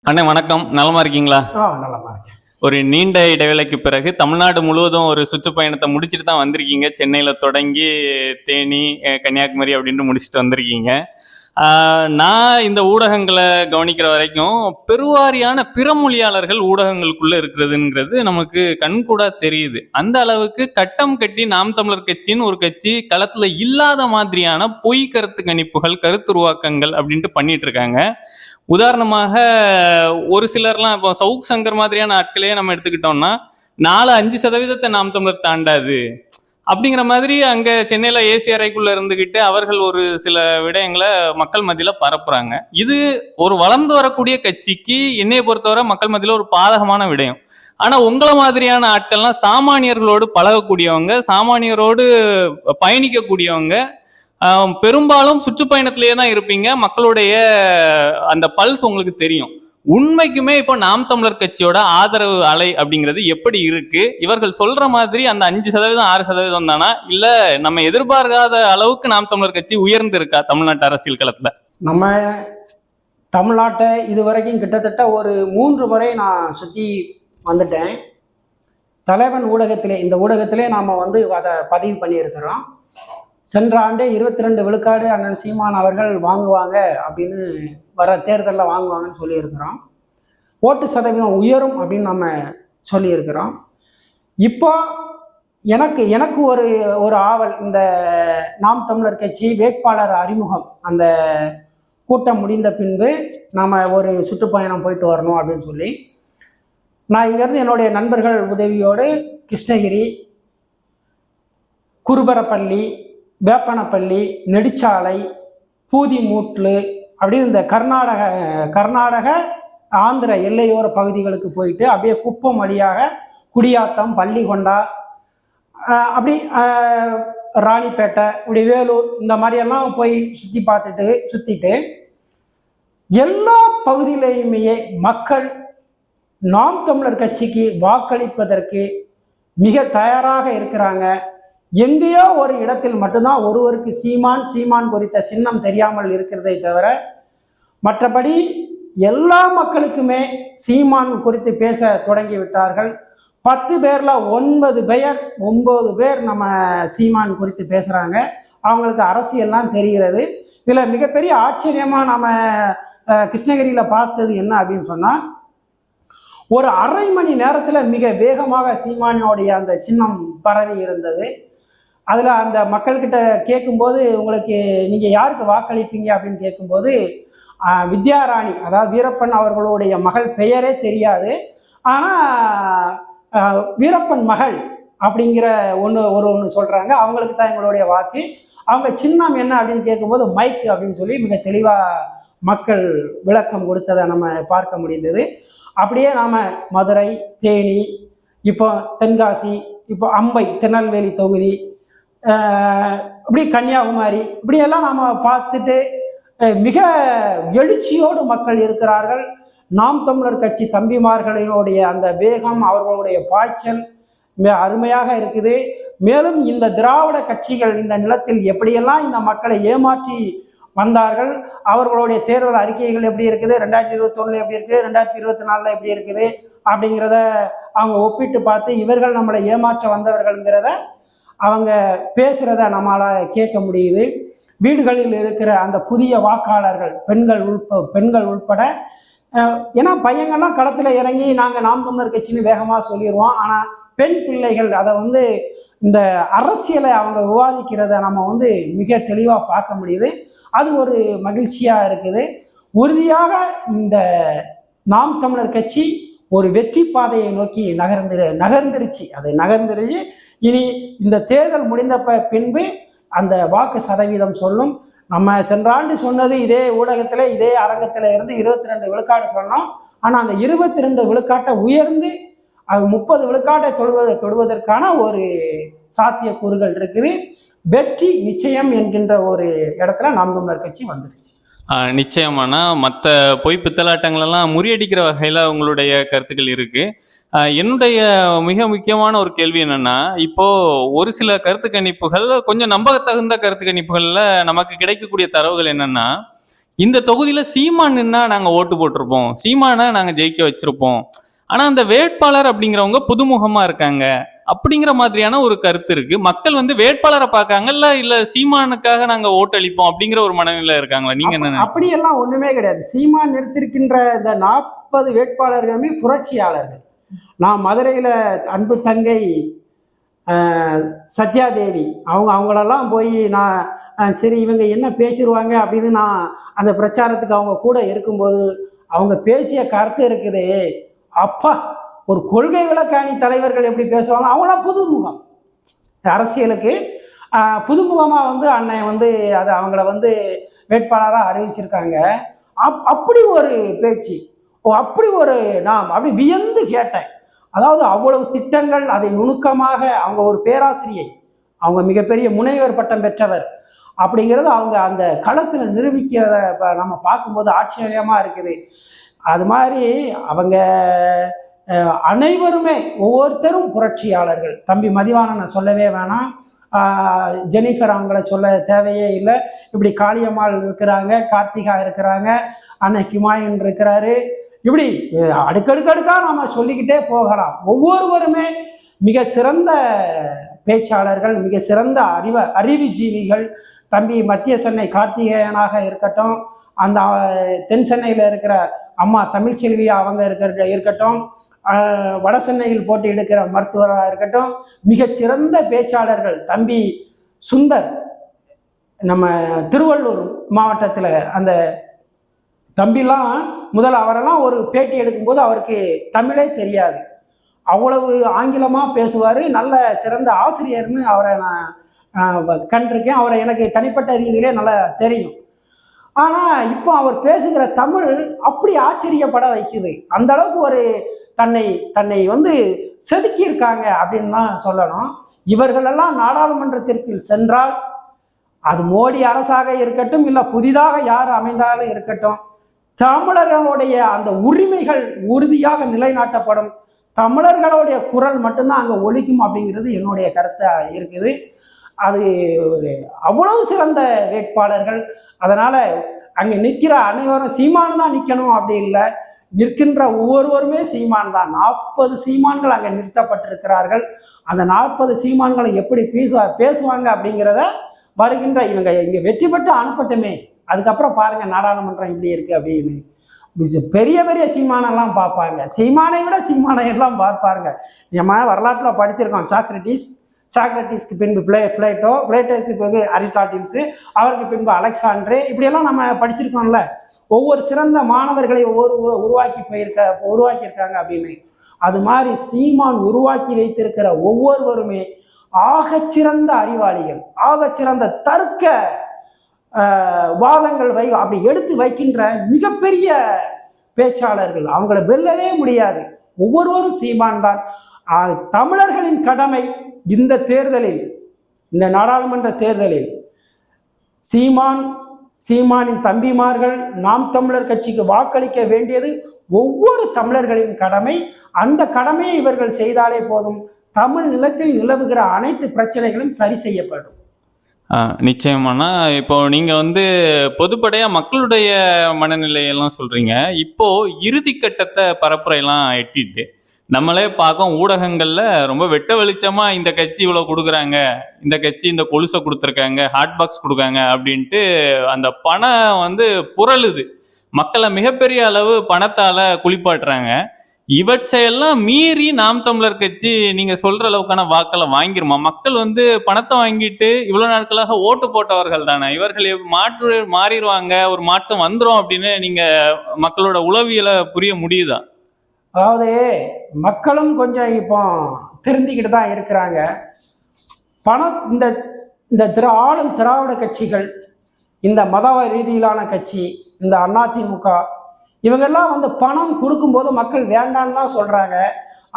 அண்ணே வணக்கம். நலமா இருக்கீங்களா? நலமா இருக்கேன். ஒரு நீண்ட இடைவேளைக்கு பிறகு தமிழ்நாடு முழுவதும் ஒரு சுற்றுப்பயணத்தை முடிச்சுட்டு தான் வந்திருக்கீங்க. சென்னையில தொடங்கி தேனி, கன்னியாகுமரி அப்படின்னு முடிச்சுட்டு வந்திருக்கீங்க. நான் இந்த ஊடகங்களை கவனிக்கிற வரைக்கும் பெருவாரியான பிற மொழியாளர்கள் ஊடகங்களுக்குள்ள இருக்கிறதுங்கிறது நமக்கு கண்கூடா தெரியுது. அந்த அளவுக்கு கட்டம் கட்டி நாம் தமிழர் கட்சின்னு ஒரு கட்சி களத்துல இல்லாத மாதிரியான பொய் கருத்து கணிப்புகள், கருத்துருவாக்கங்கள் அப்படின்ட்டு பண்ணிட்டு இருக்காங்க. உதாரணமாக ஒரு சிலர்லாம் இப்போ சவுக் சங்கர் மாதிரியான ஆட்களையே நம்ம எடுத்துக்கிட்டோம்னா 4-5% நாம் தமிழர் தாண்டாது அப்படிங்கிற மாதிரி அங்க சென்னையில ஏசி அறைக்குள்ள இருந்துகிட்டு அவர்கள் ஒரு சில விடயங்களை மக்கள் மத்தியில பரப்புறாங்க. இது ஒரு வளர்ந்து வரக்கூடிய கட்சிக்கு என்னைய பொறுத்தவரை மக்கள் மத்தியில ஒரு பாதகமான விடயம். ஆனா உங்களை மாதிரியான ஆட்கள்லாம் சாமானியர்களோடு பழகக்கூடியவங்க, சாமானியரோடு பயணிக்கக்கூடியவங்க, பெரும்பாலும் சுற்றுப்பயணத்திலேயே தான் இருப்பீங்க. மக்களுடைய அந்த பல்ஸ் உங்களுக்கு தெரியும். உண்மைக்குமே இப்போ நாம் தமிழர் கட்சியோட ஆதரவு அலை அப்படிங்கிறது எப்படி இருக்கு? இவர்கள் சொல்ற மாதிரி அந்த 5% 6% தானா, இல்ல நம்ம எதிர்பார்க்காத அளவுக்கு நாம் தமிழர் கட்சி உயர்ந்து இருக்கா தமிழ்நாட்டு அரசியல் களத்துல? நம்ம தமிழ்நாட்டை இதுவரைக்கும் கிட்டத்தட்ட ஒரு 3 முறை நான் சுற்றி வந்துட்டேன். தலைவன் ஊடகத்திலே, இந்த ஊடகத்திலே நாம் அதை பதிவு பண்ணியிருக்கிறோம். சென்ற ஆண்டே 22 விழுக்காடு அண்ணன் சீமான் அவர்கள் வாங்குவாங்க அப்படின்னு வர தேர்தலில் வாங்குவாங்கன்னு சொல்லியிருக்கிறோம். ஓட்டு சதவீதம் உயரும் அப்படின்னு நம்ம சொல்லியிருக்கிறோம். இப்போ எனக்கு ஒரு ஒரு ஆவல், இந்த நாம் தமிழர் கட்சி வேட்பாளர் அறிமுகம் அந்த கூட்டம் முடிந்த பின்பு நாம் ஒரு சுற்றுப்பயணம் போயிட்டு வரணும் அப்படின்னு சொல்லி நான் இங்கேருந்து என்னுடைய நண்பர்கள் உதவியோடு கிருஷ்ணகிரி, குருபரப்பள்ளி, வேப்பனப்பள்ளி, நெடுச்சாலை, பூதிமூட்லு அப்படின்னு இந்த கர்நாடக ஆந்திர எல்லையோர பகுதிகளுக்கு போயிட்டு அப்படியே குப்பம் வழியாக குடியாத்தம், பள்ளிகொண்டா, அப்படி ராணிப்பேட்டை, இப்படி வேலூர், இந்த மாதிரியெல்லாம் போய் சுற்றிட்டு எல்லா பகுதியிலையுமே மக்கள் நாம் தமிழர் கட்சிக்கு வாக்களிப்பதற்கு மிக தயாராக இருக்கிறாங்க. எங்கேயோ ஒரு இடத்தில் மட்டும்தான் ஒருவருக்கு சீமான் குறித்த சின்னம் தெரியாமல் இருக்கிறதை தவிர மற்றபடி எல்லா மக்களுக்குமே சீமான் குறித்து பேச தொடங்கி விட்டார்கள். 10 பேரில் 9 பேர் நம்ம சீமான் குறித்து பேசுகிறாங்க. அவங்களுக்கு அரசியல்லாம் தெரிகிறது. இதில் மிகப்பெரிய ஆச்சரியமாக நம்ம கிருஷ்ணகிரியில் பார்த்தது என்ன அப்படின்னு சொன்னால், ஒரு அரை மணி நேரத்தில் மிக வேகமாக சீமானோடைய அந்த சின்னம் பரவி இருந்தது. அதில் அந்த மக்கள்கிட்ட கேட்கும்போது, உங்களுக்கு நீங்கள் யாருக்கு வாக்களிப்பீங்க அப்படின்னு கேட்கும்போது, வித்யாராணி, அதாவது வீரப்பன் அவர்களுடைய மகள் பெயரே தெரியாது. ஆனால் வீரப்பன் மகள் அப்படிங்கிற ஒன்று சொல்கிறாங்க. அவங்களுக்கு தான் எங்களுடைய வாக்கு. அவங்க சின்னம் என்ன அப்படின்னு கேட்கும்போது மைக் அப்படின்னு சொல்லி மிக தெளிவாக மக்கள் விளக்கம் கொடுத்ததை நம்ம பார்க்க முடிந்தது. அப்படியே நாம் மதுரை, தேனி, இப்போ தென்காசி, இப்போ அம்பை திருநெல்வேலி தொகுதி, இப்படி கன்னியாகுமரி, இப்படியெல்லாம் நாம் பார்த்துட்டு மிக எழுச்சியோடு மக்கள் இருக்கிறார்கள். நாம் தமிழர் கட்சி தம்பிமார்களினுடைய அந்த வேகம், அவர்களுடைய பாய்ச்சல் மிக அருமையாக இருக்குது. மேலும் இந்த திராவிட கட்சிகள் இந்த நிலத்தில் எப்படியெல்லாம் இந்த மக்களை ஏமாற்றி வந்தார்கள், அவர்களுடைய தேர்தல் அறிக்கைகள் எப்படி இருக்குது, 2021 எப்படி இருக்குது, 2024 எப்படி இருக்குது அப்படிங்கிறத அவங்க ஒப்பிட்டு பார்த்து இவர்கள் நம்மளை ஏமாற்ற வந்தவர்கள்ங்கிறத அவங்க பேசுகிறத நம்மளால் கேட்க முடியுது. வீடுகளில் இருக்கிற அந்த புதிய வாக்காளர்கள் பெண்கள் உள்பட, ஏன்னா பையங்கள்லாம் களத்தில் இறங்கி நாங்கள் நாம் தமிழர் கட்சின்னு வேகமாக சொல்லிடுவோம். ஆனால் பெண் பிள்ளைகள் அதை இந்த அரசியலை அவங்க விவாதிக்கிறத நம்ம மிக தெளிவாக பார்க்க முடியுது. அது ஒரு மகிழ்ச்சியாக இருக்குது. உறுதியாக இந்த நாம் தமிழர் கட்சி ஒரு வெற்றி பாதையை நோக்கி நகர்ந்துருச்சு. இனி இந்த தேர்தல் முடிந்த பின்பு அந்த வாக்கு சதவீதம் சொல்லும். நம்ம சென்ற ஆண்டு சொன்னது இதே ஊடகத்தில், இதே அரங்கத்தில் இருந்து 22 விழுக்காடு சொன்னோம். ஆனால் அந்த 22 விழுக்காட்டை உயர்ந்து அது 30 விழுக்காட்டை தொடுவதற்கான ஒரு சாத்தியக்கூறுகள் இருக்குது. வெற்றி நிச்சயம் என்கின்ற ஒரு இடத்துல நாம் தமிழர் கட்சி வந்துருச்சு. நிச்சயமானா மற்ற பொய் பித்தலாட்டங்களெல்லாம் முறியடிக்கிற வகையில் உங்களுடைய கருத்துக்கள் இருக்கு. என்னுடைய மிக முக்கியமான ஒரு கேள்வி என்னன்னா, இப்போ ஒரு சில கருத்து கணிப்புகள், கொஞ்சம் நம்பத்தகுந்த கருத்து கணிப்புகள்ல நமக்கு கிடைக்கக்கூடிய தரவுகள் என்னன்னா, இந்த தொகுதியில சீமானுன்னா நாங்க ஓட்டு போட்டிருப்போம், சீமானை நாங்க ஜெயிக்க வச்சிருப்போம், ஆனா அந்த வேட்பாளர் அப்படிங்கிறவங்க புதுமுகமா இருக்காங்க அப்படிங்கிற மாதிரியான ஒரு கருத்து இருக்கு. மக்கள் வந்து வேட்பாளரை பார்க்காங்கல்ல, இல்ல சீமானுக்காக நாங்க ஓட்டளிப்போம் அப்படிங்கிற ஒரு மனநிலை இருக்காங்களா? நீங்க என்ன அப்படியெல்லாம் ஒண்ணுமே கிடையாது. சீமான் நிறுத்திருக்கின்ற இந்த 40 வேட்பாளர்களுமே புரட்சியாளர்கள். நான் மதுரையில அன்பு தங்கை சத்யாதேவி அவங்களெல்லாம் போய் நான் சரி இவங்க என்ன பேசிடுவாங்க அப்படின்னு நான் அந்த பிரச்சாரத்துக்கு அவங்க கூட இருக்கும்போது அவங்க பேசிய கருத்து இருக்குது, அப்பா ஒரு கொள்கை விளக்காணி தலைவர்கள் எப்படி பேசுவாங்க, அவங்களாம் புதுமுகம் அரசியலுக்கு. புதுமுகமாக வந்து அண்ணன் வந்து அதை அவங்கள வந்து வேட்பாளராக அறிவிச்சிருக்காங்க. அப்படி ஒரு பேச்சு, அப்படி ஒரு நான் அப்படி வியந்து கேட்டேன். அதாவது அவ்வளவு திட்டங்கள், அதை நுணுக்கமாக அவங்க ஒரு பேராசிரியை, அவங்க மிகப்பெரிய முனைவர் பட்டம் பெற்றவர் அப்படிங்கிறது அவங்க அந்த களத்தில் நிரூபிக்கிறத நம்ம பார்க்கும்போது ஆச்சரியமாக இருக்குது. அது மாதிரி அவங்க அனைவருமே ஒவ்வொருத்தரும் புரட்சியாளர்கள். தம்பி மதிவாணனை சொல்லவே வேணாம், ஜெனிஃபர் அவங்கள சொல்ல தேவையே இல்லை. இப்படி காளியம்மாள் இருக்கிறாங்க, கார்த்திகா இருக்கிறாங்க, அண்ணன் கிமாயன் இருக்கிறாரு, இப்படி அடுக்கடுக்கடுக்காக நாம் சொல்லிக்கிட்டே போகலாம். ஒவ்வொருவருமே மிக சிறந்த பேச்சாளர்கள், மிக சிறந்த அறிவுஜீவிகள். தம்பி மத்திய சென்னை கார்த்திகேயனாக இருக்கட்டும், அந்த தென் சென்னையில் இருக்கிற அம்மா தமிழ்ச்செல்வி அவங்க இருக்கட்டும், வட சென்னையில் போட்டி எடுக்கிற மருத்துவராக இருக்கட்டும், மிகச்சிறந்த பேச்சாளர்கள். தம்பி சுந்தர் நம்ம திருவள்ளூர் மாவட்டத்தில் அந்த தம்பிலாம் அவரெல்லாம் ஒரு பேட்டி எடுக்கும்போது அவருக்கு தமிழே தெரியாது, அவ்வளவு ஆங்கிலமாக பேசுவார். நல்ல சிறந்த ஆசிரியர்னு அவரை நான் கண்டிருக்கேன். அவரை எனக்கு தனிப்பட்ட ரீதியிலே நல்லா தெரியும். ஆனால் இப்போ அவர் பேசுகிற தமிழ் அப்படி ஆச்சரியப்பட வைக்குது. அந்த அளவுக்கு ஒரு தன்னை வந்து செதுக்கியிருக்காங்க அப்படின்னு தான் சொல்லணும். இவர்களெல்லாம் நாடாளுமன்றத்திற்கு சென்றால், அது மோடி அரசாக இருக்கட்டும், இல்லை புதிதாக யார் அமைந்தாலும் இருக்கட்டும், தமிழர்களுடைய அந்த உரிமைகள் உறுதியாக நிலைநாட்டப்படும். தமிழர்களுடைய குரல் மட்டும்தான் அங்கே ஒலிக்கும் அப்படிங்கிறது என்னுடைய கருத்தாக இருக்குது. அது அவ்வளவு சிறந்த வேட்பாளர்கள். அதனால் அங்கே நிற்கிற அனைவரும் சீமானு தான் நிற்கணும் அப்படி இல்லை, நிற்கின்ற ஒவ்வொருவருமே சீமான் தான். 40 சீமான்கள் அங்கே நிறுத்தப்பட்டிருக்கிறார்கள். அந்த 40 சீமான்களை எப்படி பேசுவாங்க அப்படிங்கிறத வருகின்ற இங்கே வெற்றி பெற்று அனுப்பட்டுமே, அதுக்கப்புறம் பாருங்கள் நாடாளுமன்றம் இப்படி இருக்குது அப்படின்னு. பெரிய பெரிய சீமானெல்லாம் பார்ப்பாங்க, சீமானை விட சீமானை எல்லாம் பார்ப்பாங்க. நம்ம வரலாற்றில் படிச்சிருக்கோம், சாக்ரட்டிஸ்க்கு பின்பு பிளேட்டோக்கு பிறகு அரிஸ்டாட்டில்ஸு, அவருக்கு பின்பு அலெக்சாண்ட்ரு, இப்படியெல்லாம் நம்ம படிச்சிருக்கோம்ல. ஒவ்வொரு சிறந்த மாணவர்களை உருவாக்கியிருக்காங்க அப்படின்னு. அது மாதிரி சீமான் உருவாக்கி வைத்திருக்கிற ஒவ்வொருவருமே ஆகச்சிறந்த அறிவாளிகள், ஆகச்சிறந்த தர்க்க வாதங்கள் அப்படி எடுத்து வைக்கின்ற மிகப்பெரிய பேச்சாளர்கள். அவங்கள வெல்லவே முடியாது. ஒவ்வொருவரும் சீமான் தான். தமிழர்களின் கடமை இந்த தேர்தலில், இந்த நாடாளுமன்ற தேர்தலில் சீமானின் தம்பிமார்கள் நாம் தமிழர் கட்சிக்கு வாக்களிக்க வேண்டியது ஒவ்வொரு தமிழர்களின் கடமை. அந்த கடமையை இவர்கள் செய்தாலே போதும், தமிழ் நிலத்தில் நிலவுகிற அனைத்து பிரச்சனைகளும் சரி செய்யப்படும். நிச்சயமானா, இப்போ நீங்க வந்து பொதுப்படையா மக்களுடைய மனநிலையெல்லாம் சொல்றீங்க. இப்போ இறுதி கட்டத்தை பரப்புரையெல்லாம் எட்டிட்டு நம்மளே பார்க்கோம், ஊடகங்கள்ல ரொம்ப வெட்ட வெளிச்சமா இந்த கட்சி இவ்வளவு கொடுக்குறாங்க, இந்த கட்சி இந்த கொலுசை கொடுத்துருக்காங்க, ஹாட் பாக்ஸ் கொடுக்காங்க அப்படின்ட்டு அந்த பணம் வந்து புரளுது. மக்களை மிகப்பெரிய அளவு பணத்தால குளிப்பாட்டுறாங்க. இவற்றையெல்லாம் மீறி நாம் தமிழர் கட்சி நீங்க சொல்ற அளவுக்கான வாக்களை வாங்கிருமா? மக்கள் வந்து பணத்தை வாங்கிட்டு இவ்வளவு நாட்களாக ஓட்டு போட்டவர்கள் தானே, இவர்கள் மாறிடுவாங்க, ஒரு மாற்றம் வந்துடும் அப்படின்னு நீங்க மக்களோட உளவியலை புரிய முடியுதா? அதாவது மக்களும் கொஞ்சம் இப்போ திருந்திக்கிட்டு தான் இருக்கிறாங்க. இந்த ஆளும் திராவிட கட்சிகள், இந்த மத ரீதியிலான கட்சி, இந்த அதிமுக, இவங்கெல்லாம் வந்து பணம் கொடுக்கும்போது மக்கள் வேண்டான்னு தான் சொல்கிறாங்க.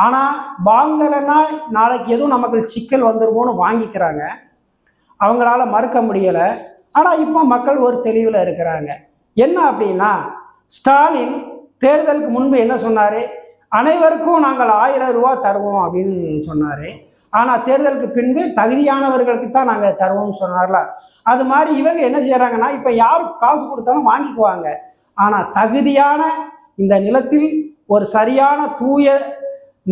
ஆனால் வாங்கலைன்னா நாளைக்கு எதுவும் நமக்கு சிக்கல் வந்துருமோன்னு வாங்கிக்கிறாங்க. அவங்களால மறுக்க முடியலை. ஆனால் இப்போ மக்கள் ஒரு தெளிவில் இருக்கிறாங்க. என்ன அப்படின்னா, ஸ்டாலின் தேர்தலுக்கு முன்பு என்ன சொன்னார், அனைவருக்கும் நாங்கள் 1000 ரூபா தருவோம் அப்படின்னு சொன்னார். ஆனால் தேர்தலுக்கு பின்பு தகுதியானவர்களுக்கு தான் நாங்கள் தருவோம்னு சொன்னார்ல. அது மாதிரி இவங்க என்ன செய்கிறாங்கன்னா, இப்போ யாருக்கு காசு கொடுத்தாலும் வாங்கிக்குவாங்க. ஆனால் தகுதியான இந்த நிலத்தில் ஒரு சரியான தூய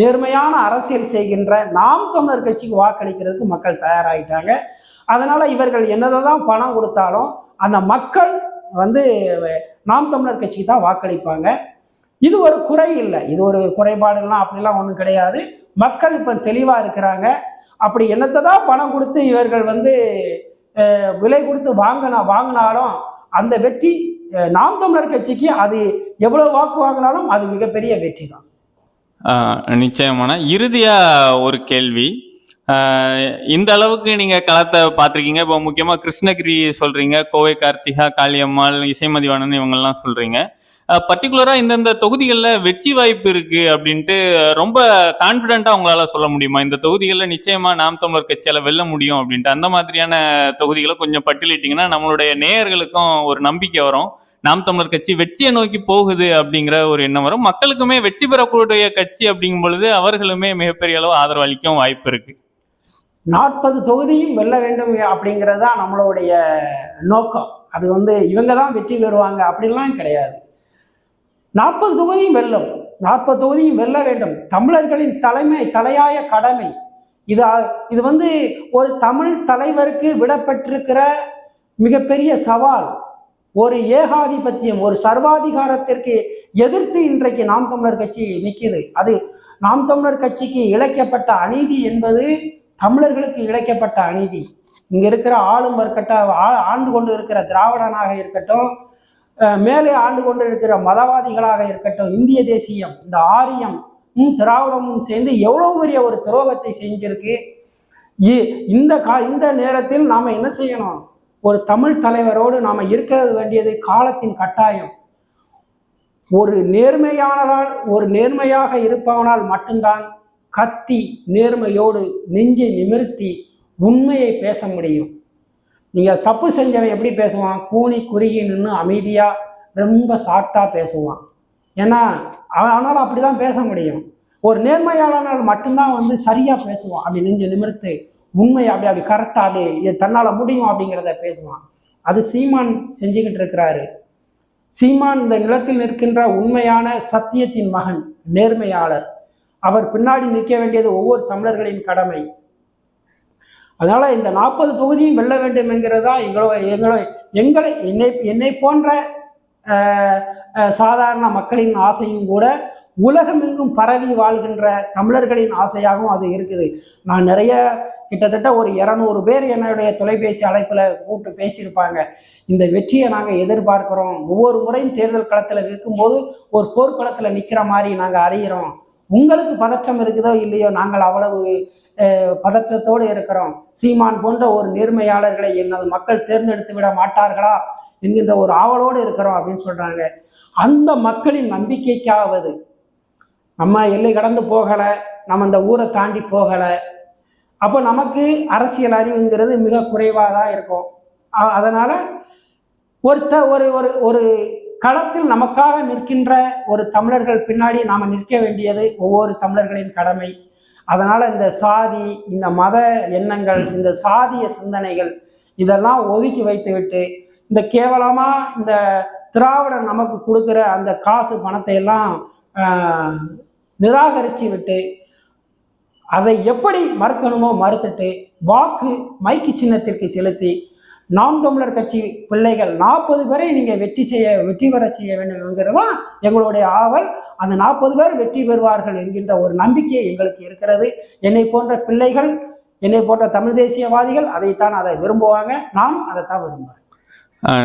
நேர்மையான அரசியல் செய்கின்ற நாம் தமிழர் கட்சிக்கு வாக்களிக்கிறதுக்கு மக்கள் தயாராகிட்டாங்க. அதனால் இவர்கள் என்னதான் பணம் கொடுத்தாலும் அந்த மக்கள் வந்து நாம் தமிழர் கட்சிக்கு தான் வாக்களிப்பாங்க. இது ஒரு குறை இல்லை, இது ஒரு குறைபாடுலாம் அப்படிலாம் ஒன்றும் கிடையாது. மக்கள் இப்போ தெளிவாக இருக்கிறாங்க. அப்படி என்னத்தை தான் பணம் கொடுத்து இவர்கள் வந்து விலை கொடுத்து வாங்கினாலும் அந்த வெற்றி நாம் தமிழர் கட்சிக்கு, அது எவ்வளவு வாக்கு வாங்கினாலும் அது மிகப்பெரிய வெற்றி தான். நிச்சயமான இறுதியா ஒரு கேள்வி. இந்த அளவுக்கு நீங்க களத்தை பார்த்துருக்கீங்க. இப்போ முக்கியமா கிருஷ்ணகிரி சொல்றீங்க, கோவை கார்த்திகா, காளியம்மாள், இசைமதிவாணன் இவங்கெல்லாம் சொல்றீங்க. பர்டிகுலரா இந்தந்த தொகுதிகளில் வெற்றி வாய்ப்பு இருக்கு அப்படின்ட்டு ரொம்ப கான்ஃபிடென்ட்டா உங்களால சொல்ல முடியுமா? இந்த தொகுதிகளில் நிச்சயமா நாம் தமிழர் கட்சியால வெல்ல முடியும் அப்படின்ட்டு அந்த மாதிரியான தொகுதிகளை கொஞ்சம் பட்டியலிட்டீங்கன்னா நம்மளுடைய நேயர்களுக்கும் ஒரு நம்பிக்கை வரும். நாம் தமிழர் கட்சி வெற்றியை நோக்கி போகுது அப்படிங்கிற ஒரு எண்ணம் வரும். மக்களுக்குமே வெற்றி பெறக்கூடிய கட்சி அப்படிங்கும் பொழுது அவர்களுமே மிகப்பெரிய அளவு ஆதரவு அளிக்கவும் வாய்ப்பு இருக்கு. 40 தொகுதியும் வெல்ல வேண்டும் அப்படிங்கிறது தான் நம்மளுடைய நோக்கம். அது வந்து இவங்க தான் வெற்றி பெறுவாங்க அப்படின்லாம் கிடையாது. 40 தொகுதியும் வெல்லும், 40 தொகுதியும் வெல்ல வேண்டும். தமிழர்களின் தலையாய கடமை இது வந்து ஒரு தமிழ் தலைவருக்கு விடப்பட்டிருக்கிற மிகப்பெரிய சவால். ஒரு ஏகாதிபத்தியம், ஒரு சர்வாதிகாரத்திற்கு எதிர்த்து இன்றைக்கு நாம் தமிழர் கட்சி நிற்கிது. அது நாம் தமிழர் கட்சிக்கு இழைக்கப்பட்ட அநீதி என்பது தமிழர்களுக்கு இழைக்கப்பட்ட அநீதி. இங்க இருக்கிற ஆளும் ஆண்டு கொண்டு இருக்கிற திராவிடனாக இருக்கட்டும், மேலே ஆண்டு கொண்டு இருக்கிற மதவாதிகளாக இருக்கட்டும், இந்திய தேசியம், இந்த ஆரியம் திராவிடமும் சேர்ந்து எவ்வளவு பெரிய ஒரு துரோகத்தை செஞ்சிருக்கு. இந்த நேரத்தில் நாம என்ன செய்யணும்? ஒரு தமிழ் தலைவரோடு நாம இருக்க வேண்டியது காலத்தின் கட்டாயம். ஒரு நேர்மையாக இருப்பவனால் மட்டும்தான் கத்தி நேர்மையோடு நெஞ்சை நிமிர்த்தி உண்மையை பேச முடியும். நீங்கள் தப்பு செஞ்சவன் எப்படி பேசுவான்? கூனி குறுகி நின்று அமைதியாக ரொம்ப சாஃப்டாக பேசுவான். ஏன்னா அவனால் அப்படி தான் பேச முடியும். ஒரு நேர்மையாளனால் மட்டும்தான் வந்து சரியாக பேசுவான். அப்படி நெஞ்சை நிமிர்த்து உண்மையை அப்படி கரெக்டாக அப்படி தன்னால் முடியும் அப்படிங்கிறத பேசுவான். அது சீமான் செஞ்சுக்கிட்டு இருக்கிறாரு. சீமான் இந்த நிலத்தில் நிற்கின்ற உண்மையான சத்தியத்தின் மகன், நேர்மையாளர். அவர் பின்னாடி நிற்க வேண்டியது ஒவ்வொரு தமிழர்களின் கடமை. அதனால இந்த 40 தொகுதியும் வெல்ல வேண்டும் என்கிறதா என்னை போன்ற சாதாரண மக்களின் ஆசையும் கூட, உலகமெங்கும் பரவி வாழ்கின்ற தமிழர்களின் ஆசையாகவும் அது இருக்குது. நான் நிறைய கிட்டத்தட்ட ஒரு 200 பேர் என்னுடைய தொலைபேசி அழைப்பில் கூப்பிட்டு பேசியிருப்பாங்க. இந்த வெற்றியை நாங்கள் எதிர்பார்க்கிறோம். ஒவ்வொரு முறையும் தேர்தல் களத்தில் நிற்கும்போது ஒரு போர்க்களத்தில் நிற்கிற மாதிரி நாங்கள் அறிகிறோம். உங்களுக்கு பதற்றம் இருக்குதோ இல்லையோ, நாங்கள் அவ்வளவு பதற்றத்தோடு இருக்கிறோம். சீமான் போன்ற ஒரு நேர்மையாளர்களை எனது மக்கள் தேர்ந்தெடுத்து விட மாட்டார்களா என்கின்ற ஒரு ஆவலோடு இருக்கிறோம் அப்படின்னு சொல்றாங்க. அந்த மக்களின் நம்பிக்கைக்காவது நம்ம எல்லை கடந்து போகலை, நம்ம இந்த ஊரை தாண்டி போகலை. அப்போ நமக்கு அரசியல் அறிவுங்கிறது மிக குறைவாக தான் இருக்கும். அதனால ஒரு களத்தில் நமக்காக நிற்கின்ற ஒரு தமிழர்கள் பின்னாடி நாம் நிற்க வேண்டியது ஒவ்வொரு தமிழர்களின் கடமை. அதனால் இந்த சாதி, இந்த மத எண்ணங்கள், இந்த சாதிய சிந்தனைகள் இதெல்லாம் ஒதுக்கி வைத்துவிட்டு, இந்த கேவலமாக இந்த திராவிடன் நமக்கு கொடுக்குற அந்த காசு பணத்தை எல்லாம் நிராகரித்து விட்டு, அதை எப்படி மறுக்கணுமோ மறுத்துட்டு வாக்கு மைக்கு சின்னத்திற்கு செலுத்தி நாம் தமிழர் கட்சி பிள்ளைகள் 40 பேரை நீங்கள் வெற்றி பெற செய்ய வேண்டும் என்கிறதான் எங்களுடைய ஆவல். அந்த 40 பேர் வெற்றி பெறுவார்கள் என்கின்ற ஒரு நம்பிக்கை எங்களுக்கு இருக்கிறது. என்னை போன்ற பிள்ளைகள், என்னை போன்ற தமிழ் தேசியவாதிகள் அதை விரும்புவாங்க. நானும் அதைத்தான் விரும்புகிறேன்.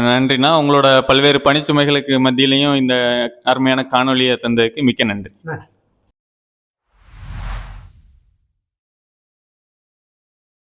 நன்றிண்ணா. உங்களோட பல்வேறு பணிச்சுமைகளுக்கு மத்தியிலையும் இந்த அருமையான காணொலியை தந்ததுக்கு மிக்க நன்றி.